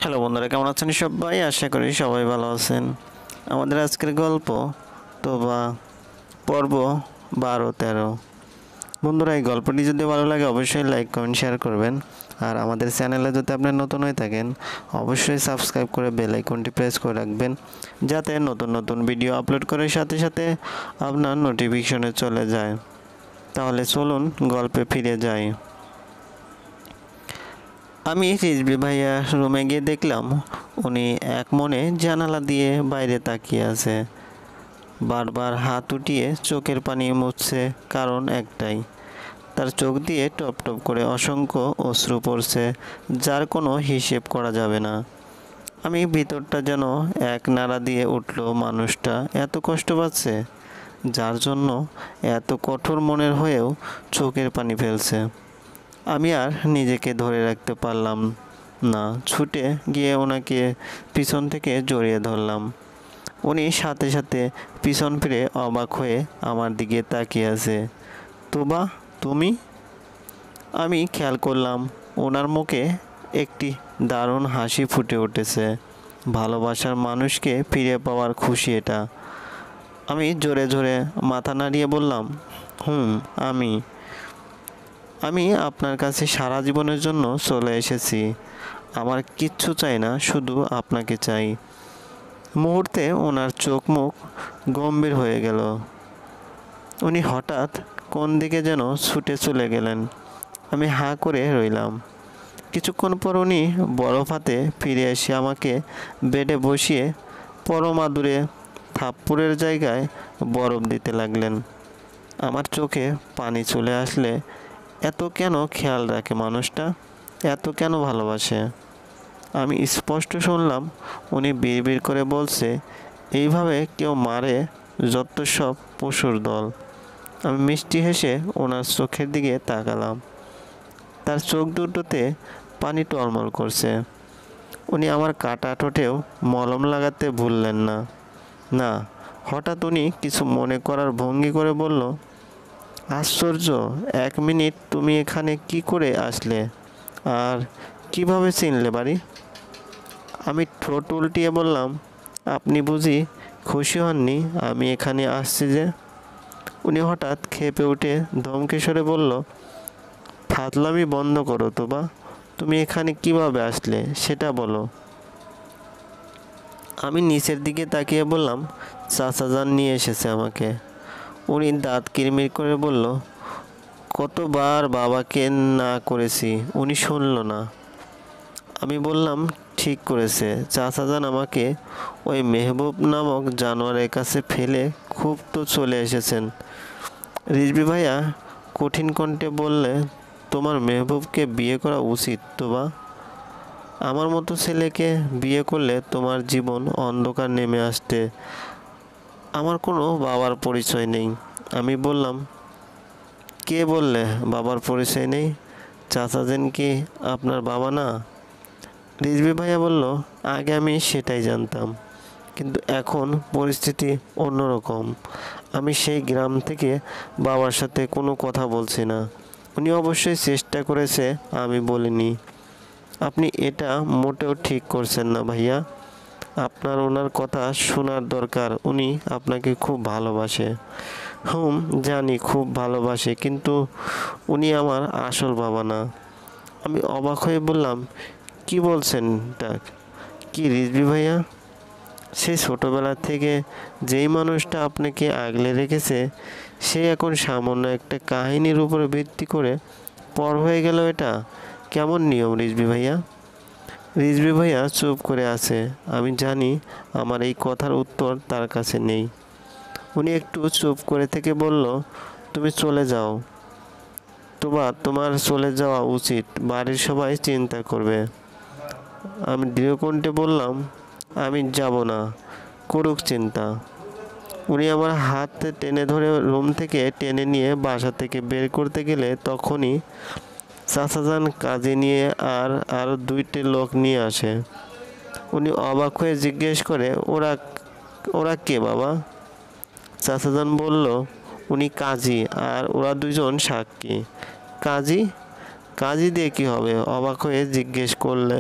Hello বন্ধুরা, কেমন আছেন সবাই? আশা করি সবাই ভালো আছেন। আমাদের আজকের গল্প তোবা পর্ব 12-13। বন্ধুরা, এই গল্পটি যদি ভালো লাগে অবশ্যই লাইক কমেন্ট শেয়ার করবেন। আর আমাদের চ্যানেলে যদি আপনি নতুন হয়ে থাকেন অবশ্যই সাবস্ক্রাইব করে বেল আইকনটি প্রেস করে রাখবেন, যাতে নতুন নতুন ভিডিও আপলোড করার সাথে সাথে আপনার নোটিফিকেশনে চলে যায়। তাহলে চলুন গল্পে ফিরে যাই। আমি রিজভি ভাইয়া রুমে গিয়ে দেখলাম উনি এক মনে জানালা দিয়ে বাইরে তাকিয়ে আছে। বারবার হাত উঠিয়ে চোখের পানি মুছছে, কারণ একটাই, তার চোখ দিয়ে টপ টপ করে অসংখ্য অশ্রু পড়ছে, যার কোনো হিসেব করা যাবে না। আমি ভিতরটা যেন এক নাড়া দিয়ে উঠল। মানুষটা এত কষ্ট পাচ্ছে, যার জন্য এত কঠোর মনের হয়েও চোখের পানি ফেলছে। আমি আর নিজেকে ধরে রাখতে পারলাম না, ছুটে গিয়ে ওনাকে পিছন থেকে জড়িয়ে ধরলাম। উনি সাথে সাথে পিছন ফিরে অবাক হয়ে আমার দিকে তাকিয়ে আছে। তোবা, তুমি? আমি খেয়াল করলাম ওনার মুখে একটি দারুণ হাসি ফুটে উঠেছে। ভালোবাসার মানুষকে ফিরে পাওয়ার খুশি এটা। আমি জোরে জোরে মাথা নাড়িয়ে বললাম, আমি আপনার কাছে সারা জীবনের জন্য চলে এসেছি। আমার কিচ্ছু চাই না, শুধু আপনাকে চাই। মুহূর্তে ওনার চোখ মুখ গম্ভীর হয়ে গেল। উনি হঠাৎ কোন দিকে যেন ছুটে চলে গেলেন। আমি হাঁ করে রইলাম। কিছুক্ষণ পর উনি বরফ হাতে ফিরে এসে আমাকে বেডে বসিয়ে পরম আদুরে থাপ্পড়ের জায়গায় বরফ দিতে লাগলেন। আমার চোখে পানি চলে আসলে, এত কেন খেয়াল রাখে মানুষটা, এত কেন ভালোবাসে? আমি স্পষ্ট শুনলাম উনি বিড়বিড় করে বলছে, এইভাবে কেউ মারে যত সব পশুর দল। আমি মিষ্টি হেসে ওনার চোখের দিকে তাকালাম। তার চোখ দুটোতে পানি টলমল করছে। উনি আমার কাটা ঠোঁটেও মলম লাগাতে ভুললেন না। না, হঠাৎ উনি কিছু মনে করার ভঙ্গি করে বলল, আশ্চর্য, 1 মিনিট তুমি এখানে কি করে আসলে, আর কিভাবে চিনলে বাড়ি? আমি ঠোঁট উল্টিয়ে বললাম, আপনি বুঝি খুশি হননি আমি এখানে আসছি যে? উনি হঠাৎ খেপে উঠে ধমকে সরে বলল, ফাজলামি বন্ধ করো তোবা, তুমি এখানে কিভাবে আসলে সেটা বলো। আমি নিচের দিকে তাকিয়ে বললাম, চাচাজান নিয়ে এসেছে আমাকে। উনি দাঁত কিরমির করে বলল, কতবার বাবাকে না করেছি, উনি শুনল না। আমি বললাম, ঠিক করেছে, চাচাজান আমাকে ওই মেহবুব নামক জানোয়ারের কাছে ফেলে খুব তো চলে এসেছেন। রিজভি ভাইয়া কঠিন কণ্ঠে বললে, তোমার মেহবুবকে বিয়ে করা উচিত তোবা। আমার মতো ছেলেকে বিয়ে করলে তোমার জীবন অন্ধকার নেমে আসতে। আমার কোনো বাবার পরিচয় নেই। আমি বললাম, কে বললে বাবার পরিচয় নেই? চাচাজান কি আপনার বাবা না? রিজভি ভাইয়া বলল, আগে আমি সেটাই জানতাম, কিন্তু এখন পরিস্থিতি অন্যরকম। আমি সেই গ্রাম থেকে বাবার সাথে কোনো কথা বলছি না। উনি অবশ্যই চেষ্টা করেছে, আমি বলিনি। আপনি এটা মোটেও ঠিক করছেন না ভাইয়া। আপনার ওনার কথা শোনার দরকার। উনি আপনাকে খুব ভালোবাসে। জানি খুব ভালোবাসে, কিন্তু উনি আমার আসল বাবা না। আমি অবাক হয়ে বললাম, কি বলছেন তা? কি রিজভি ভাইয়া? সেই ছোটোবেলা থেকে যেই মানুষটা আপনাকে আগলে রেখেছে, সে এখন সামান্য একটা কাহিনীর উপরে ভিত্তি করে পর হয়ে গেল, এটা কেমন নিয়ম রিজভি ভাইয়া? রিজভি ভাইয়া চুপ করে আছে। আমি জানি আমার এই কথার উত্তর তার কাছে নেই। উনি একটু চুপ করে থেকে বলল, তুমি চলে যাও তোমার চলে যাওয়া উচিত, বাড়ির সবাই চিন্তা করবে। আমি দৃঢ়কণ্ঠে বললাম, আমি যাব না, করুক চিন্তা। উনি আমার হাত টেনে ধরে রুম থেকে টেনে নিয়ে বাসা থেকে বের করতে গেলে তখনই চাচাজান কাজে নিয়ে আরও 2টি লোক নিয়ে আসে। উনি অবাক হয়ে জিজ্ঞেস করে, ওরা কে বাবা? চাচাজান বলল, উনি কাজী আর ওরা 2জন সাক্ষী। কাজী? কাজী দিয়ে কী হবে? অবাক হয়ে জিজ্ঞেস করলে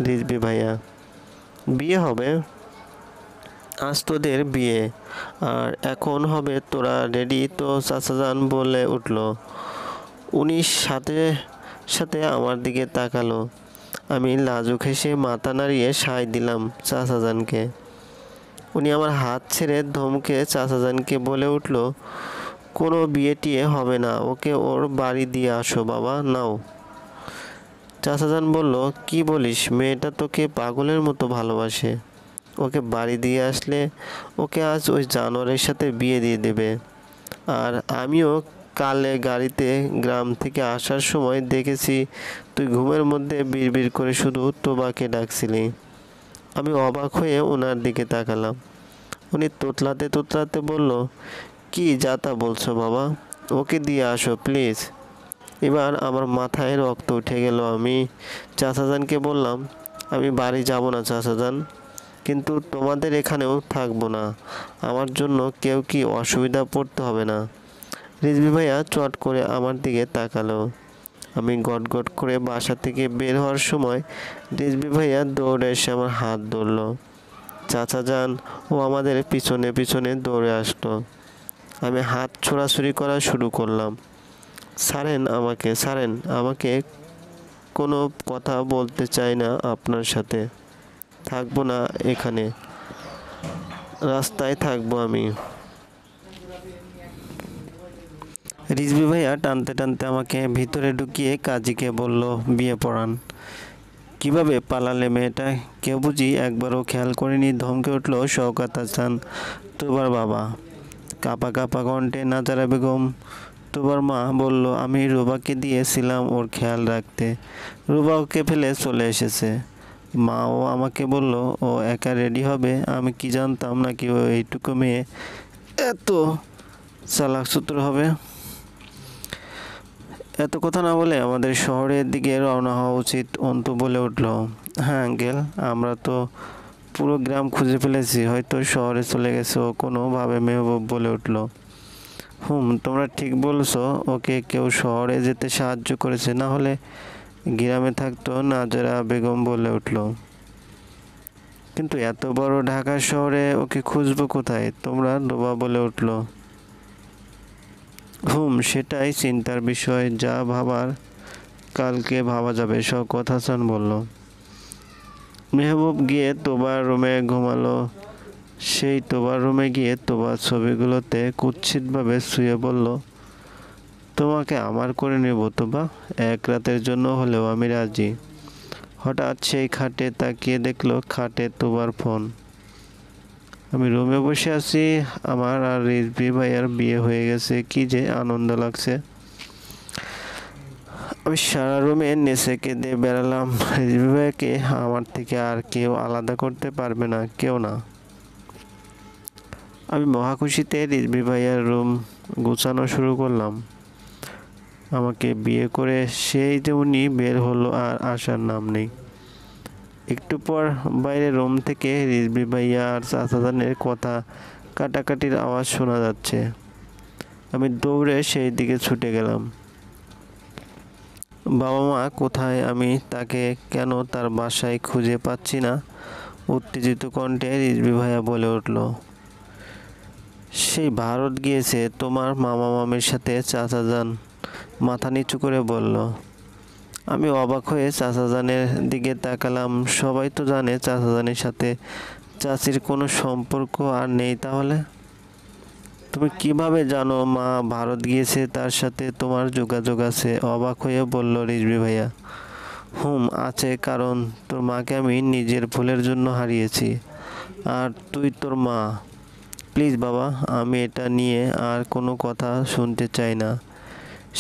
রিজভি ভাইয়া। বিয়ে হবে, আজ তোদের বিয়ে, আর এখন হবে তোরা রেডি তো? চাচাজান বলে উঠল। উনি সাথে সাথে আমার দিকে তাকালো। আমি লাজুক হেসে মাথা নাড়িয়ে সায় দিলাম চাচাজানকে। উনি আমার হাত ছেড়ে ধমকে চাচাজানকে বলে উঠল, কোনো বিয়ে টিয়ে হবে না, ওকে ওর বাড়ি দিয়ে আসো বাবা, নাও। চাচাজান বলল, কি বলিস, মেয়েটা তোকে পাগলের মতো ভালোবাসে, ওকে বাড়ি দিয়ে আসলে ওকে আজ ওই জানোয়ারের সাথে বিয়ে দিয়ে দেবে। আর আমিও কালে গাড়িতে গ্রাম থেকে আসার সময় দেখেছি তুই ঘুমের মধ্যে বিড়বিড় করে শুধু তোবাকে ডাকছিলি। আমি অবাক হয়ে ওনার দিকে তাকালাম। উনি তোতলাতে তোতলাতে বলল, কি যাতা বলছো বাবা, ওকে দিয়ে আসো প্লিজ। এবার আমার মাথায় রক্ত উঠে গেল। আমি চাচাজানকে বললাম, আমি বাড়ি যাব না চাচাজান, কিন্তু তোমাদের এখানেও থাকবো না, আমার জন্য কেউ কি অসুবিধা পড়তে হবে না। রিজভী ভাইয়া চট করে আমার দিকে তাকালো। আমি গটগট করে বাসা থেকে বের হওয়ার সময় রিজভী ভাইয়া দৌড়ে এসে আমার হাত ধরলো। চাচাজান ও আমাদের পিছনে পিছনে দৌড়ে আসলো। আমি হাত ছোড়াছুড়ি করা শুরু করলাম। ছাড়েন আমাকে, ছাড়েন আমাকে, কোনো কথা বলতে চাই না আপনার সাথে, থাকবো না এখানে, রাস্তায় থাকবো আমি। রিজভী ভাইয়া টানতে টানতে আমাকে ভিতরে ঢুকিয়ে কাজীকে বলল, বিয়ে পড়ান। কিভাবে পালালে মেয়েটা, কেউ বুঝি একবারও খেয়াল করেনি? ধমকে উঠল শওকত হাসান, তোবার বাবা। কাপা কাপা কণ্ঠে নাজারা বেগম তোবার মা বলল, আমি রুবাকে দিয়েছিলাম ওর খেয়াল রাখতে, রুবা ওকে ফেলে চলে এসেছে। মাও আমাকে বলল ও একা রেডি হবে, আমি কি জানতাম নাকি ও এইটুকু মেয়ে এত চালাকচতুর হবে। এত কথা না বলে আমাদের শহরের দিকে রওনা হওয়া উচিত, অন্তু বলে উঠল। হ্যাঁ আঙ্কেল, আমরা তো পুরো গ্রাম খুঁজে ফেলেছি, হয়তো শহরে চলে গেছে ও কোনোভাবে, মেহবুব বলে উঠল। তোমরা ঠিক বলছো, ওকে কেউ শহরে যেতে সাহায্য করেছে, না হলে গ্রামে থাকতো, নাজরা বেগম বলে উঠল। কিন্তু এত বড় ঢাকা শহরে ওকে খুঁজবো কোথায়? তোমরা, ডোবা বলে উঠল। সেটাই চিন্তার বিষয়, যা ভাবার কালকে ভাবা যাবে, শওকত হাসান বলল। মেহবুব গিয়ে তোবার রুমে ঘুমালো। সেই তোবার রুমে গিয়ে তোবার ছবিগুলোতে কুৎসিতভাবে শুয়ে বলল, তোমাকে আমার করে নেব তোবা, এক রাতের জন্য হলেও আমি রাজি। হঠাৎ সেই খাটে তাকিয়ে দেখলো খাটে তোবার ফোন। আমি রুমে বসে আছি, আমার আর রিজভী ভাইয়ার বিয়ে হয়ে গেছে, কি যে আনন্দ লাগছে। আমি সারা রুমে নেচে কেঁদে বেড়ালাম। রিজভী ভাইয়াকে আমার থেকে আর কেউ আলাদা করতে পারবে না, কেউ না। আমি মহাখুশিতে রিজভী ভাইয়ার রুম গুছানো শুরু করলাম। আমাকে বিয়ে করে সেই যে উনি বের হলো আর আসার নাম নেই। একটু পর বাইরে রুম থেকে রিজভী ভাইয়া আর চাচাজানের কথা কাটাকাটির আওয়াজ শোনা যাচ্ছে। আমি দৌড়ে সেই দিকে ছুটে গেলাম। বাবা মা কোথায়, আমি তাকে কেন তার বাসায় খুঁজে পাচ্ছি না? উত্তেজিত কণ্ঠে রিজভী ভাইয়া বলে উঠল। সেই ভারত গিয়েছে তোমার মামা মামির সাথে, চাচাজান মাথা নিচু করে বলল। আমি অবাক হয়ে চাচাজানের দিকে তাকালাম। সবাই তো জানে চাচাজানের সাথে চাচির কোনো সম্পর্ক আর নেই, তাহলে তুমি কিভাবে জানো মা ভারত গিয়েছে, তার সাথে তোমার যোগাযোগ আছে? অবাক হয়ে বলল রিজভী ভাইয়া। আছে, কারণ তোর মাকে আমি নিজের ভুলের জন্য হারিয়েছি, আর তুই তোর মা। প্লিজ বাবা, আমি এটা নিয়ে আর কোনো কথা শুনতে চাই না।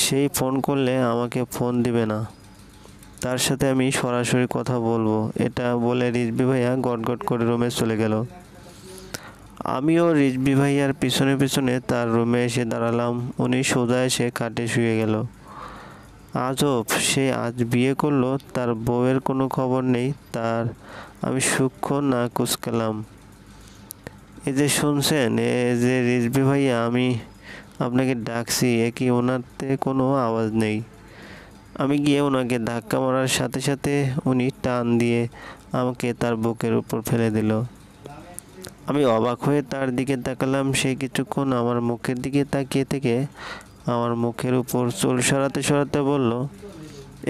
সেই ফোন করলে আমাকে ফোন দিবে না, তার সাথে আমি সরাসরি কথা বলবো। এটা বলে রিজভী ভাইয়া গটগট করে রুমে চলে গেল। আমিও রিজভী ভাইয়ার পিছনে পিছনে তার রুমে এসে দাঁড়ালাম। উনি সোজা এসে খাটে শুয়ে গেল। আজব, সে আজ বিয়ে করলো, তার বউয়ের কোনো খবর নেই তার। আমি সূক্ষ্ম না কুচকালাম। এই যে শুনছেন, এ যে রিজভী ভাইয়া, আমি আপনাকে ডাকছি, এ কি ওনাতে কোনো আওয়াজ নেই? আমি গিয়ে ওনাকে ধাক্কা মারার সাথে সাথে উনি টান দিয়ে আমাকে তার বুকের উপর ফেলে দিল। আমি অবাক হয়ে তার দিকে তাকালাম। সে কিছুক্ষণ আমার মুখের দিকে তাকিয়ে থেকে আমার মুখের উপর চুল সরাতে সরাতে বলল,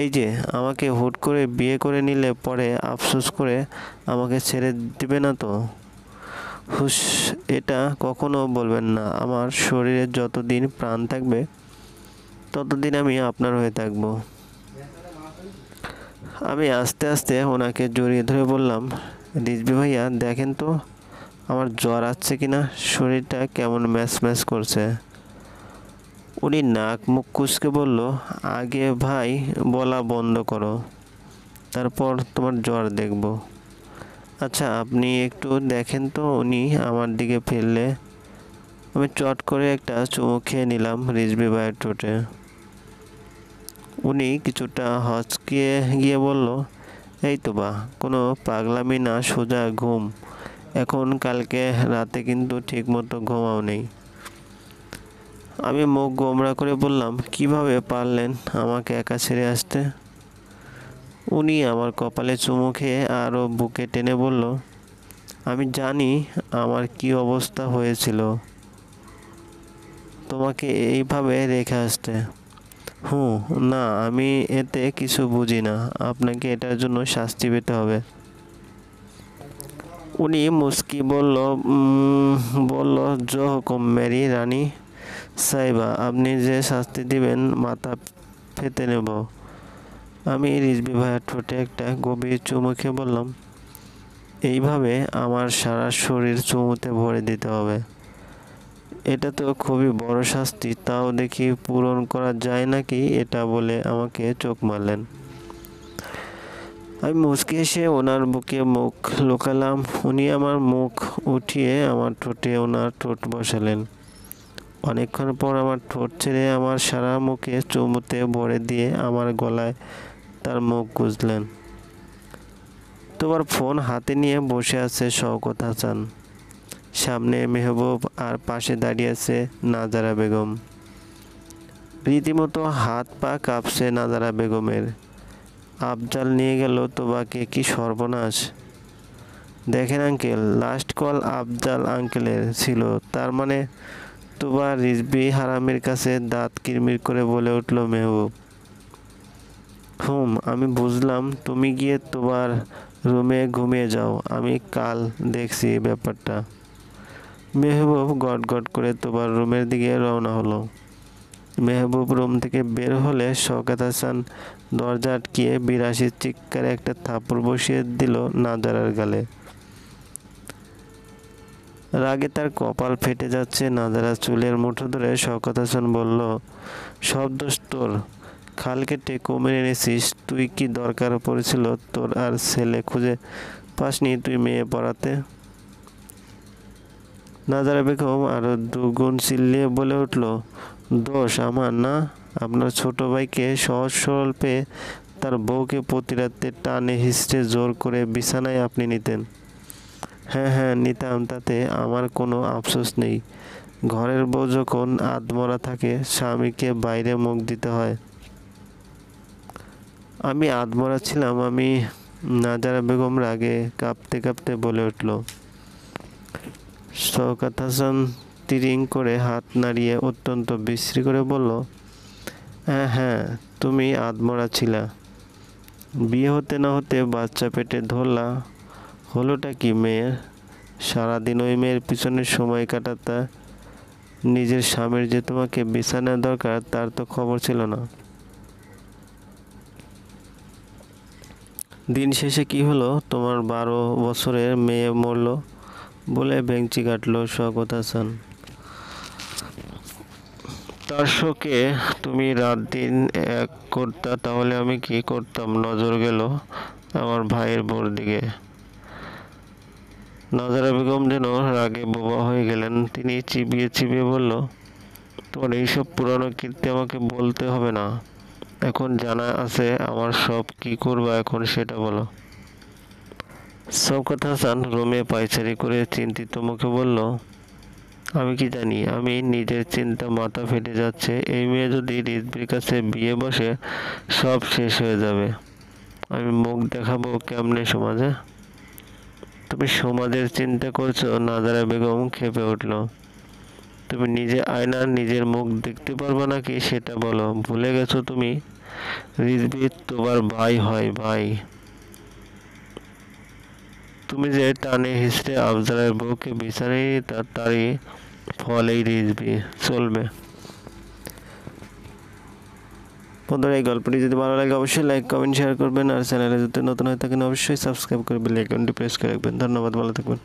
এই যে আমাকে হুট করে বিয়ে করে নিলে পরে আফসোস করে আমাকে ছেড়ে দিবে না তো? হুস, এটা কখনো বলবেন না। আমার শরীরে যতদিন প্রাণ থাকবে ততদিন আমি আপনার হয়ে থাকব। আমি আস্তে আস্তে ওনাকে জড়িয়ে ধরে বললাম, রিজভী ভাইয়া দেখেন তো আমার জ্বর আসছে কিনা, শরীরটা কেমন ম্যাচ ম্যাচ করছে। উনি নাক মুখ কুঁচকে বলল, আগে ভাই বলা বন্ধ করো, তারপর তোমার জ্বর দেখব। আচ্ছা আপনি একটু দেখেন তো। উনি আমার দিকে ফিরলে আমি চট করে একটা চুমু খেয়ে নিলাম রিজভী ভাইয়ের ঠোঁটে। উনি কিছুটা হচকিয়ে গিয়ে বলল, এই তো বা, কোনো পাগলামি না, সোজা ঘুম। এখন কালকে রাতে কিন্তু ঠিকমতো ঘুমাও নেই। আমি মুখ গোমড়া করে বললাম, কিভাবে পারলেন আমাকে একা ছেড়ে আসতে? উনি আমার কপালে চুমু খেয়ে আরও বুকে টেনে বলল, আমি জানি আমার কি অবস্থা হয়েছিল তোমাকে এইভাবে রেখে আসতে। না, আমি এতে কিছু বুঝি না। আপনাকে এটার জন্য শাস্তি পেতে হবে। উনি মুস্কি বলল, বলল, জো হুকুম মেরি রানী সাইবা, আপনি যে শাস্তি দিবেন মাথা পেতে নেব। আমি রিজভী ভাইয়ের ঠোঁটে একটা গভীর চুমু খেয়ে বললাম, এইভাবে আমার সারা শরীর চুমুতে ভরে দিতে হবে? এটা তো খুবই বড় শাস্তি, তাও দেখি পূরণ করা যায় নাকি, এটা বলে আমাকে চোখ মারলেন। আমি মুচকি এসে ওনার বুকে মুখ লুকালাম। উনি আমার মুখ উঠিয়ে আমার ঠোঁটে ওনার ঠোঁট বসালেন। অনেকক্ষণ পর আমার ঠোঁট ছেড়ে আমার সারা মুখে চুমুতে ভরে দিয়ে আমার গলায় তার মুখ গুজলেন। তোমার ফোন হাতে নিয়ে বসে আছে শওকত হাসান, সামনে মেহবুব আর পাশে দাঁড়িয়ে আছে নাজারা বেগম। রীতিমতো হাত পা কাঁপছে নাজারা বেগমের। আফজাল নিয়ে গেল তোবাকে, কি সর্বনাশ! দেখেন আঙ্কেল, লাস্ট কল আফজাল আঙ্কেলের ছিল। তার মানে তোবা রিজভী হারামির কাছে দাঁত কিরমির করে বলে উঠল মেহবুব। আমি বুঝলাম। তুমি গিয়ে তোমার রুমে ঘুমিয়ে যাও, আমি কাল দেখছি ব্যাপারটা। মেহবুব গট গট করে তোবার রুমের দিকে রওনা হলো। মেহবুব রুম থেকে বের হলে শওকত হাসান দরজা আটকিয়ে বিরাশির চিৎকারে একটা থাপড় বসিয়ে দিল নাজারার গালে। রাগে তার কপাল ফেটে যাচ্ছে। নাজারা চুলের মুঠো ধরে শওকত হাসান বলল, সব দোষ তোর। খাল কেটে কুমির এনেছিস তুই। কি দরকার পড়েছিল তোর আর ছেলে খুঁজে পাসনি তুই মেয়ে পড়াতে? নাজারা বেগম আরো দুগুণ চিল্লিয়ে বলে উঠল, দোষ আমার না, আপনার ছোট ভাইকে সহজ সরল পেয়ে তার বউকে প্রতি রাতে টানে হিঁচড়ে জোর করে বিছানায় আপনি নিতেন। হ্যাঁ নিতাম, তাতে আমার কোনো আফসোস নেই। ঘরের বউ যখন আধমরা থাকে স্বামীকে বাইরে মুখ দিতে হয়। আমি আধমরা ছিলাম আমি? নাজারা বেগম রাগে কাঁপতে কাঁপতে বলে উঠল। শওকত হাসান তিরিং করে হাত নাড়িয়ে অত্যন্ত বিশ্রী করে বলল, হ্যাঁ তুমি আধমরা ছিলা। বিয়ে হতে না হতে বাচ্চা পেটে ধরলা। হলোটা কি মেয়ের? সারাদিন ওই মেয়ের পিছনে সময় কাটাতা। নিজের স্বামীর যে তোমাকে বিছানায় দরকার তার তো খবর ছিল না। দিন শেষে কি হলো? তোমার 12 বছরের মেয়ে মরল বলে ভেংচি কাটল শওকত হাসান। তার শোকে তুমি রাত দিন এক করতা, তাহলে আমি কি করতাম? নজর গেল আমার ভাইয়ের বউর দিকে। নাজারা বেগম যেন রাগে বোবা হয়ে গেলেন। তিনি চিবিয়ে চিবিয়ে বলল, তোমার এইসব পুরানো কীর্তি আমাকে বলতে হবে না। এখন জানা আছে আমার সব। কি করবা এখন সেটা বলো। শওকত হাসান রুমে পায়চারি করে চিন্তিত মুখে বলল, আমি কি জানি, আমি নিজের চিন্তা মাথা ফেটে যাচ্ছে। এই মেয়ে যদি রিজভির কাছে বিয়ে বসে সব শেষ হয়ে যাবে। আমি মুখ দেখাবো কেমনে সমাজে? তুমি সমাজের চিন্তা করছো? নাজারা বেগম ক্ষেপে উঠল। তুমি নিজে আয়নার নিজের মুখ দেখতে পারবে নাকি সেটা বলো। ভুলে গেছো তুমি রিজভি তোমার ভাই হয়, ভাই। তুমি যে টানে হিসড়ে আফজালের বউকে বিচারে তারই ফল এই রিজভি। চলবে। বন্ধুরা, এই গল্পটি যদি ভালো লাগে অবশ্যই লাইক কমেন্ট শেয়ার করবেন, আর চ্যানেলে যদি নতুন হয়ে থাকেন অবশ্যই সাবস্ক্রাইব করে বেল আইকনটি প্রেস করে রাখবেন। ধন্যবাদ, ভালো থাকবেন।